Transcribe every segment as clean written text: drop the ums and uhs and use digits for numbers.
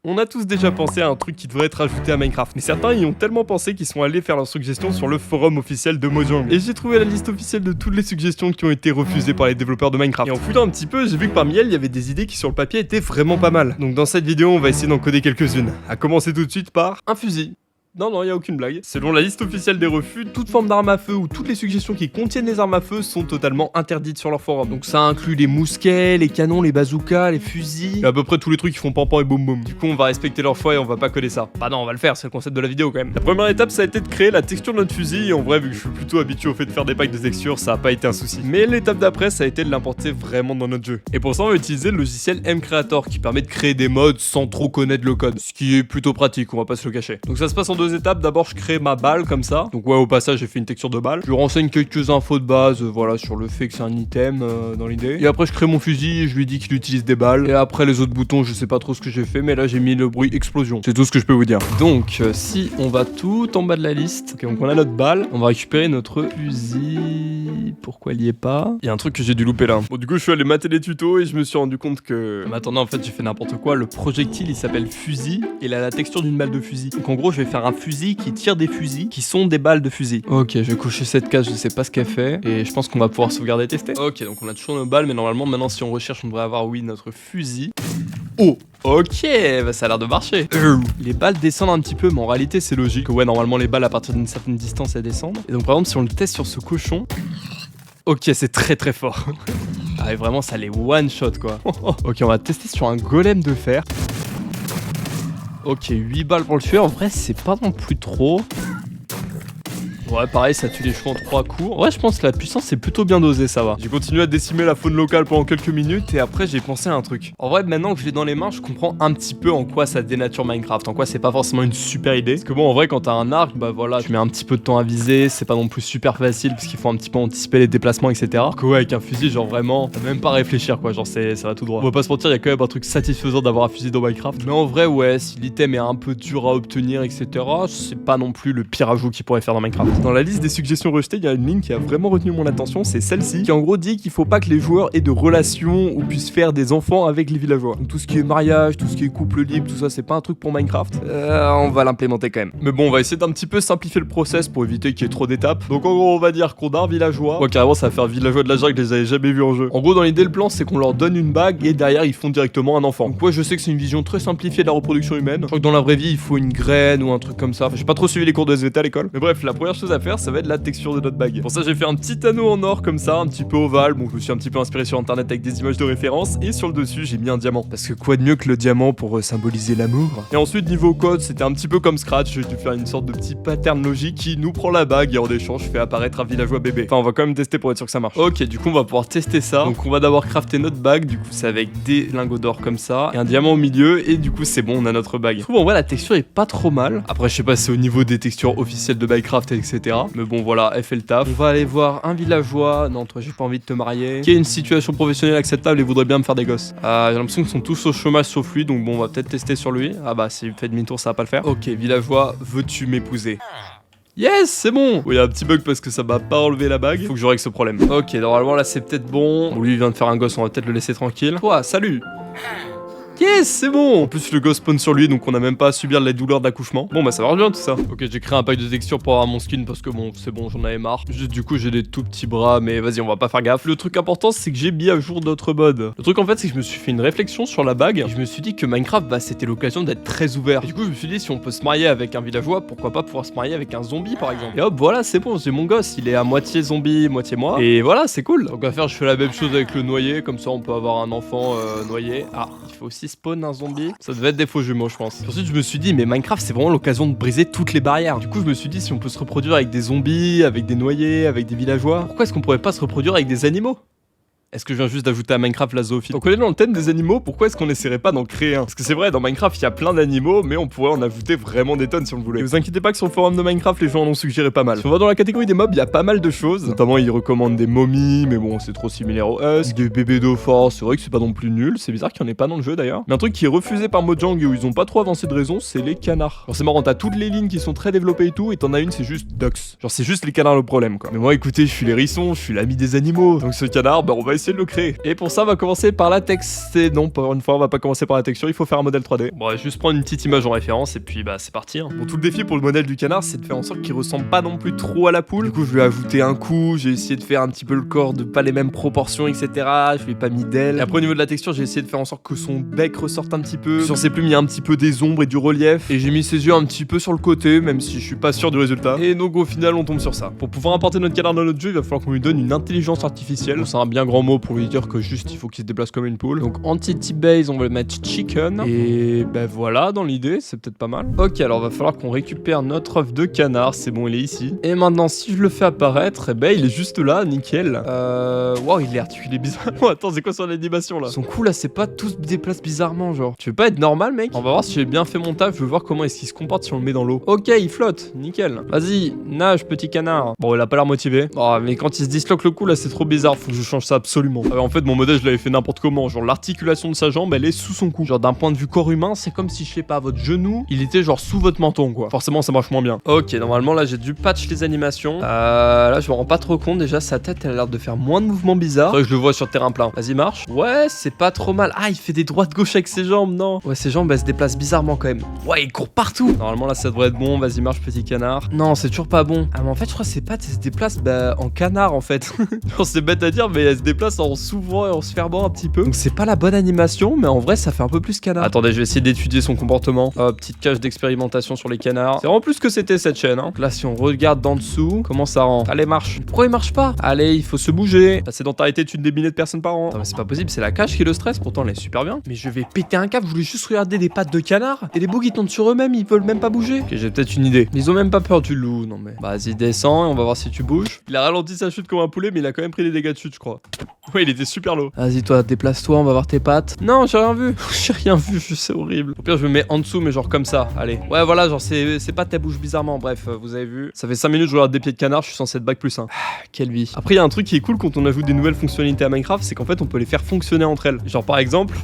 On a tous déjà pensé à un truc qui devrait être ajouté à Minecraft, mais certains y ont tellement pensé qu'ils sont allés faire leurs suggestions sur le forum officiel de Mojang. Et j'ai trouvé la liste officielle de toutes les suggestions qui ont été refusées par les développeurs de Minecraft. Et en fouillant un petit peu, j'ai vu que parmi elles, il y avait des idées qui sur le papier étaient vraiment pas mal. Donc dans cette vidéo, on va essayer d'en coder quelques-unes. À commencer tout de suite par un fusil. Non, y a aucune blague. Selon la liste officielle des refus, toute forme d'arme à feu ou toutes les suggestions qui contiennent des armes à feu sont totalement interdites sur leur forum. Donc ça inclut les mousquets, les canons, les bazookas, les fusils, et à peu près tous les trucs qui font pam et boum boum. Du coup, on va respecter leur choix et on va pas coder ça. Bah non, on va le faire, c'est le concept de la vidéo quand même. La première étape, ça a été de créer la texture de notre fusil, et en vrai, vu que je suis plutôt habitué au fait de faire des packs de textures, ça a pas été un souci. Mais l'étape d'après, ça a été de l'importer vraiment dans notre jeu. Et pour ça, on va utiliser le logiciel mCreator qui permet de créer des mods sans trop connaître le code, ce qui est plutôt pratique, on va pas se le cacher. Donc ça se passe en deux étapes. D'abord, je crée ma balle comme ça. Donc ouais, au passage, j'ai fait une texture de balle. Je renseigne quelques infos de base, voilà, sur le fait que c'est un item dans l'idée. Et après, je crée mon fusil et je lui dis qu'il utilise des balles. Et après, les autres boutons, je sais pas trop ce que j'ai fait, mais là, j'ai mis le bruit explosion. C'est tout ce que je peux vous dire. Donc, si on va tout en bas de la liste, ok, donc on a notre balle, on va récupérer notre fusil. Pourquoi il y est pas? Il y a un truc que j'ai dû louper là. Bon, du coup, je suis allé mater les tutos et je me suis rendu compte que... Mais attendez, en fait, j'ai fait n'importe quoi. Le projectile, il s'appelle fusil et il a la texture d'une balle de fusil. Donc, en gros, je vais faire un fusil qui tire des fusils qui sont des balles de fusil. Ok, je vais coucher cette case, je sais pas ce qu'elle fait et je pense qu'on va pouvoir sauvegarder et tester. Ok, donc on a toujours nos balles, mais normalement maintenant si on recherche on devrait avoir, oui, notre fusil. Oh, ok, bah ça a l'air de marcher. Les balles descendent un petit peu, mais en réalité c'est logique. Ouais, normalement les balles à partir d'une certaine distance elles descendent. Et donc par exemple si on le teste sur ce cochon, ok, c'est très fort. Ah, et vraiment ça les one shot quoi. Ok, on va tester sur un golem de fer. Ok, 8 balles pour le tuer, en vrai c'est pas non plus trop. Ouais, pareil, ça tue les chevaux en 3 coups. Ouais, je pense que la puissance c'est plutôt bien dosé, ça va. J'ai continué à décimer la faune locale pendant quelques minutes et après j'ai pensé à un truc. En vrai, maintenant que je l'ai dans les mains, je comprends un petit peu en quoi ça dénature Minecraft, en quoi c'est pas forcément une super idée. Parce que bon, en vrai, quand t'as un arc, bah voilà, tu mets un petit peu de temps à viser, c'est pas non plus super facile parce qu'il faut un petit peu anticiper les déplacements, etc. Alors que ouais, avec un fusil, genre vraiment, t'as même pas à réfléchir quoi, genre ça va tout droit. On va pas se mentir, il y a quand même un truc satisfaisant d'avoir un fusil dans Minecraft. Mais en vrai, ouais, si l'item est un peu dur à obtenir, etc., c'est pas non plus le pire ajout qu'il pourrait faire dans Minecraft. Dans la liste des suggestions rejetées, il y a une ligne qui a vraiment retenu mon attention, c'est celle-ci, qui en gros dit qu'il faut pas que les joueurs aient de relations ou puissent faire des enfants avec les villageois. Donc tout ce qui est mariage, tout ce qui est couple libre, tout ça, c'est pas un truc pour Minecraft. On va l'implémenter quand même. Mais bon, on va essayer d'un petit peu simplifier le process pour éviter qu'il y ait trop d'étapes. Donc en gros, on va dire qu'on a un villageois. Ouais, carrément, ça va faire villageois de la jungle, je les avais jamais vus en jeu. En gros, dans l'idée, le plan, c'est qu'on leur donne une bague et derrière, ils font directement un enfant. Donc ouais, je sais que c'est une vision très simplifiée de la reproduction humaine. Je crois que dans la vraie vie, il faut une graine ou un truc comme ça. Enfin, j'ai pas trop suivi les cours de SVT à l'école. Mais bref, la première chose à faire, ça va être la texture de notre bague. Pour ça, j'ai fait un petit anneau en or comme ça, un petit peu ovale. Bon, je me suis un petit peu inspiré sur internet avec des images de référence et sur le dessus, j'ai mis un diamant. Parce que quoi de mieux que le diamant pour symboliser l'amour. Et ensuite, niveau code, c'était un petit peu comme Scratch. J'ai dû faire une sorte de petit pattern logique qui nous prend la bague et en échange fait apparaître un villageois bébé. Enfin, on va quand même tester pour être sûr que ça marche. Ok, du coup, on va pouvoir tester ça. Donc, on va d'abord crafter notre bague. Du coup, c'est avec des lingots d'or comme ça et un diamant au milieu. Et du coup, c'est bon, on a notre bague. Je trouve en vrai la texture est pas trop mal. Après, je sais pas si c'est au niveau des textures officielles de Minecraft, etc. Mais bon, voilà, elle fait le taf. On va aller voir un villageois. Non, toi, j'ai pas envie de te marier. Qui a une situation professionnelle acceptable et voudrait bien me faire des gosses. J'ai l'impression qu'ils sont tous au chômage sauf lui. Donc bon, on va peut-être tester sur lui. Ah bah, s'il fait demi-tour, ça va pas le faire. Ok, villageois, veux-tu m'épouser? Yes, c'est bon. Oui, il y a un petit bug parce que ça m'a pas enlevé la bague. Faut que je règle ce problème. Ok, normalement là c'est peut-être bon. Lui il vient de faire un gosse, on va peut-être le laisser tranquille. Toi, salut. Yes, c'est bon. En plus le gosse spawn sur lui, donc on a même pas à subir les douleurs d'accouchement. Bon bah ça marche bien tout ça. Ok, j'ai créé un pack de textures pour avoir mon skin parce que bon, c'est bon, j'en avais marre. Juste du coup j'ai des tout petits bras, mais vas-y, on va pas faire gaffe. Le truc important c'est que j'ai mis à jour d'autres mods. Le truc en fait c'est que je me suis fait une réflexion sur la bague. Et je me suis dit que Minecraft, bah c'était l'occasion d'être très ouvert. Et du coup je me suis dit si on peut se marier avec un villageois, pourquoi pas pouvoir se marier avec un zombie par exemple. Et hop, voilà, c'est bon, j'ai mon gosse, il est à moitié zombie, moitié moi. Et voilà, c'est cool. Donc à faire, je fais la même chose avec le noyer, comme ça on peut avoir un enfant noyé. Ah, il faut aussi spawn un zombie. Ça devait être des faux jumeaux, je pense. Ensuite, je me suis dit, mais Minecraft, c'est vraiment l'occasion de briser toutes les barrières. Du coup, je me suis dit, si on peut se reproduire avec des zombies, avec des noyés, avec des villageois, pourquoi est-ce qu'on pourrait pas se reproduire avec des animaux? Est-ce que je viens juste d'ajouter à Minecraft la zoophilie? Donc on est dans le thème des animaux, pourquoi est-ce qu'on essaierait pas d'en créer un? Parce que c'est vrai, dans Minecraft il y a plein d'animaux, mais on pourrait en ajouter vraiment des tonnes si on le voulait. Et vous inquiétez pas que sur le forum de Minecraft les gens en ont suggéré pas mal. Si on va dans la catégorie des mobs, il y a pas mal de choses. Notamment ils recommandent des momies, mais bon c'est trop similaire aux husks. Des bébés d'eau force, c'est vrai que c'est pas non plus nul, c'est bizarre qu'il y en ait pas dans le jeu d'ailleurs. Mais un truc qui est refusé par Mojang et où ils ont pas trop avancé de raison, c'est les canards. Alors c'est marrant, t'as toutes les lignes qui sont très développées et tout, et t'en as une c'est juste ducks. Genre c'est juste les canards le problème quoi. Mais moi écoutez, je suis l'hérisson, je suis l'ami des animaux. Donc ce canard, bah on va essayer de le créer. Et pour ça, on va commencer par la texte. Non, pour une fois, on va pas commencer par la texture, il faut faire un modèle 3D. Bon, on va juste prendre une petite image en référence et puis bah c'est parti. Bon, tout le défi pour le modèle du canard, c'est de faire en sorte qu'il ressemble pas non plus trop à la poule. Du coup, je lui ai ajouté un coup, j'ai essayé de faire un petit peu le corps de pas les mêmes proportions, etc. Je lui ai pas mis d'ailes. Et après, au niveau de la texture, j'ai essayé de faire en sorte que son bec ressorte un petit peu. Sur ses plumes, il y a un petit peu des ombres et du relief. Et j'ai mis ses yeux un petit peu sur le côté, même si je suis pas sûr du résultat. Et donc, au final, on tombe sur ça. Pour pouvoir importer notre canard dans notre jeu, il va falloir qu'on lui donne une intelligence artificielle. Bon, c'est un bien grand mot pour lui dire que juste il faut qu'il se déplace comme une poule. Donc, entity base, on va le mettre chicken. Et ben voilà, dans l'idée, c'est peut-être pas mal. Ok, alors va falloir qu'on récupère notre œuf de canard. C'est bon, il est ici. Et maintenant, si je le fais apparaître, eh ben il est juste là, nickel. Waouh, il est articulé bizarrement. Attends, c'est quoi son animation là? Son cou là, c'est pas tout se déplace bizarrement, genre. Tu veux pas être normal, mec? On va voir si j'ai bien fait mon taf. Je veux voir comment est-ce qu'il se comporte si on le met dans l'eau. Ok, il flotte, nickel. Vas-y, nage, petit canard. Bon, il a pas l'air motivé. Oh, mais quand il se disloque le cou là, c'est trop bizarre. Faut que je change ça absolument. En fait, mon modèle, je l'avais fait n'importe comment. Genre, l'articulation de sa jambe, elle est sous son cou. Genre, d'un point de vue corps humain, c'est comme si, je sais pas, votre genou, il était genre sous votre menton, quoi. Forcément, ça marche moins bien. Ok, normalement, là, j'ai dû patch les animations. Là, je me rends pas trop compte. Déjà, sa tête, elle a l'air de faire moins de mouvements bizarres. Faudrait que je le vois sur terrain plat. Vas-y, marche. Ouais, c'est pas trop mal. Ah, il fait des droites-gauche avec ses jambes, non? Ouais, ses jambes, elles se déplacent bizarrement quand même. Ouais, il court partout. Normalement, là, ça devrait être bon. Vas-y, marche, petit canard. Non, c'est toujours pas bon. Ah, mais en fait, je crois que ses pattes, elles se déplacent en canard, en fait. Genre, c'est bête à dire, mais elles se déplacent en s'ouvrant et en se fermant un petit peu. Donc, c'est pas la bonne animation, mais en vrai, ça fait un peu plus canard. Attendez, je vais essayer d'étudier son comportement. Petite cage d'expérimentation sur les canards. C'est vraiment plus que c'était cette chaîne, hein. Donc là, si on regarde d'en dessous, comment ça rend? Allez, marche. Pourquoi il marche pas? Allez, il faut se bouger. La sédentarité tue des milliers de personnes par an. Non, mais c'est pas possible, c'est la cage qui le stresse. Pourtant, elle est super bien. Mais je vais péter un câble. Je voulais juste regarder des pattes de canard. Et les bougs, ils tournent sur eux-mêmes. Ils veulent même pas bouger. Ok, j'ai peut-être une idée. Mais ils ont même pas peur du loup. Non, mais vas-y, descends et on va voir si tu bouges. Il a ralenti sa chute comme un poulet, mais il a quand même pris des dégâts de chute, je crois. Ouais, il était super low. Vas-y, toi, déplace-toi. On va voir tes pattes. Non, j'ai rien vu. J'ai rien vu. C'est horrible. Au pire, je me mets en dessous, mais genre comme ça. Allez. Ouais, voilà, genre, c'est pas tes bouges bizarrement. Bref, vous avez vu. Ça fait 5 minutes que je regarde des pieds de canard. Je suis censé être bac plus 1. Quelle vie. Après, il y a un truc qui est cool quand on ajoute des nouvelles fonctionnalités à Minecraft, c'est qu'en fait, on peut les faire fonctionner entre elles. Genre, par exemple.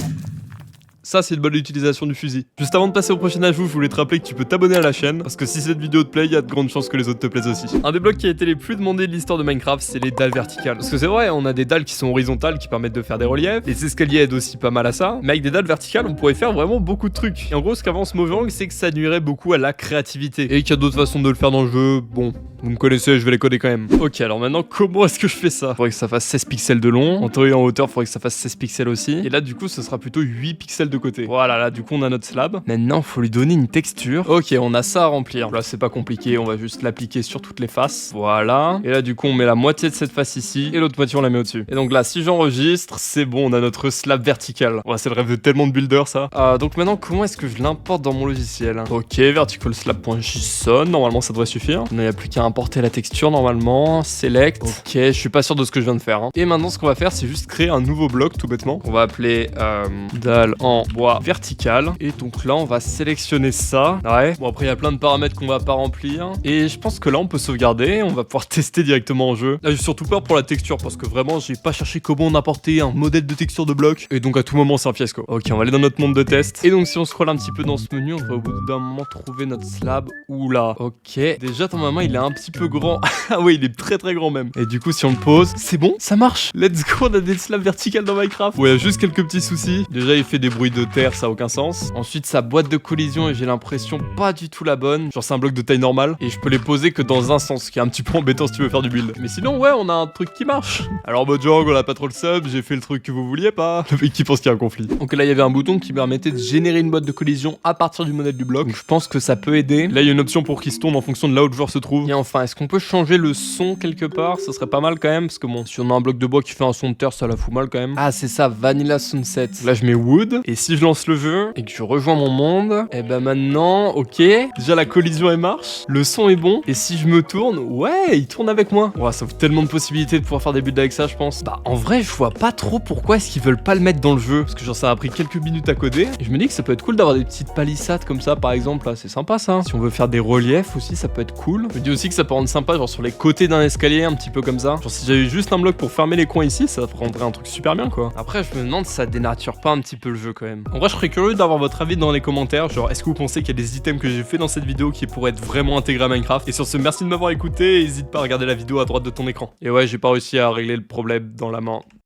Ça, c'est une bonne utilisation du fusil. Juste avant de passer au prochain ajout, je voulais te rappeler que tu peux t'abonner à la chaîne, parce que si cette vidéo te plaît, il y a de grandes chances que les autres te plaisent aussi. Un des blocs qui a été les plus demandés de l'histoire de Minecraft, c'est les dalles verticales. Parce que c'est vrai, on a des dalles qui sont horizontales qui permettent de faire des reliefs, les escaliers aident aussi pas mal à ça, mais avec des dalles verticales, on pourrait faire vraiment beaucoup de trucs. Et en gros, ce qu'avance Mojang, c'est que ça nuirait beaucoup à la créativité. Et qu'il y a d'autres façons de le faire dans le jeu, bon. Vous me connaissez, je vais les coder quand même. Ok, alors maintenant, comment est-ce que je fais ça? Faudrait que ça fasse 16 pixels de long. En théorie, en hauteur, faudrait que ça fasse 16 pixels aussi. Et là, du coup, ce sera plutôt 8 pixels de côté. Voilà, là, du coup, on a notre slab. Maintenant, faut lui donner une texture. Ok, on a ça à remplir. Là, c'est pas compliqué, on va juste l'appliquer sur toutes les faces. Voilà. Et là, du coup, on met la moitié de cette face ici. Et l'autre moitié, on la met au-dessus. Et donc là, si j'enregistre, c'est bon, on a notre slab vertical. Ouais, c'est le rêve de tellement de builders, ça. Donc maintenant, comment est-ce que je l'importe dans mon logiciel? Ok, verticalslab.json. Normalement, ça devrait suffire. Il n'y a plus qu'à importer la texture. Normalement, select. Ok, je suis pas sûr de ce que je viens de faire, hein. Et maintenant, ce qu'on va faire, c'est juste créer un nouveau bloc, tout bêtement. On va appeler dalle en bois vertical. Et donc là, on va sélectionner ça. Ouais. Bon, après, il y a plein de paramètres qu'on va pas remplir. Et je pense que là, on peut sauvegarder. On va pouvoir tester directement en jeu. Là, j'ai surtout peur pour la texture parce que vraiment, j'ai pas cherché comment on apporter un modèle de texture de bloc. Et donc, à tout moment, c'est un fiasco. Ok, on va aller dans notre monde de test. Et donc, si on scrolle un petit peu dans ce menu, on va au bout d'un moment trouver notre slab. Oula. Ok. Déjà, ton maman, il est un petit peu grand. Ah oui, il est très très grand même. Et du coup, si on le pose, c'est bon, ça marche. Let's go, on a des slabs verticales dans Minecraft. Ouais, juste quelques petits soucis. Déjà, il fait des bruits de terre, ça a aucun sens. Ensuite, sa boîte de collision, et j'ai l'impression pas du tout la bonne. Genre, c'est un bloc de taille normale. Et je peux les poser que dans un sens, ce qui est un petit peu embêtant si tu veux faire du build. Mais sinon, ouais, on a un truc qui marche. Alors, Mojang, on a pas trop le sub, j'ai fait le truc que vous vouliez pas. Le mec qui pense qu'il y a un conflit. Donc là, il y avait un bouton qui permettait de générer une boîte de collision à partir du modèle du bloc. Donc, je pense que ça peut aider. Là, il y a une option pour qu'il se tourne en fonction de là où le joueur se trouve. Et enfin, est-ce qu'on peut changer le son quelque part? Ça serait pas mal quand même, parce que bon, si on a un bloc de bois qui fait un son de terre, ça la fout mal quand même. Ah, c'est ça, Vanilla Sunset. Là, je mets Wood, et si je lance le jeu, et que je rejoins mon monde, et ben maintenant, ok, déjà la collision elle marche, le son est bon, et si je me tourne, ouais, il tourne avec moi. Ouais, ça ouvre tellement de possibilités de pouvoir faire des builds avec ça, je pense. Bah, en vrai, je vois pas trop pourquoi est-ce qu'ils veulent pas le mettre dans le jeu, parce que genre ça a pris quelques minutes à coder, et je me dis que ça peut être cool d'avoir des petites palissades comme ça, par exemple, là, c'est sympa ça. Si on veut faire des reliefs aussi, ça peut être cool. Je me dis aussi que ça peut rendre sympa, genre sur les côtés d'un escalier, un petit peu comme ça. Genre si j'avais juste un bloc pour fermer les coins ici, ça rendrait un truc super bien quoi. Après je me demande si ça dénature pas un petit peu le jeu quand même. En vrai je serais curieux d'avoir votre avis dans les commentaires. Genre est-ce que vous pensez qu'il y a des items que j'ai fait dans cette vidéo qui pourraient être vraiment intégrés à Minecraft? Et sur ce, merci de m'avoir écouté, n'hésite pas à regarder la vidéo à droite de ton écran. Et ouais, j'ai pas réussi à régler le problème dans la main.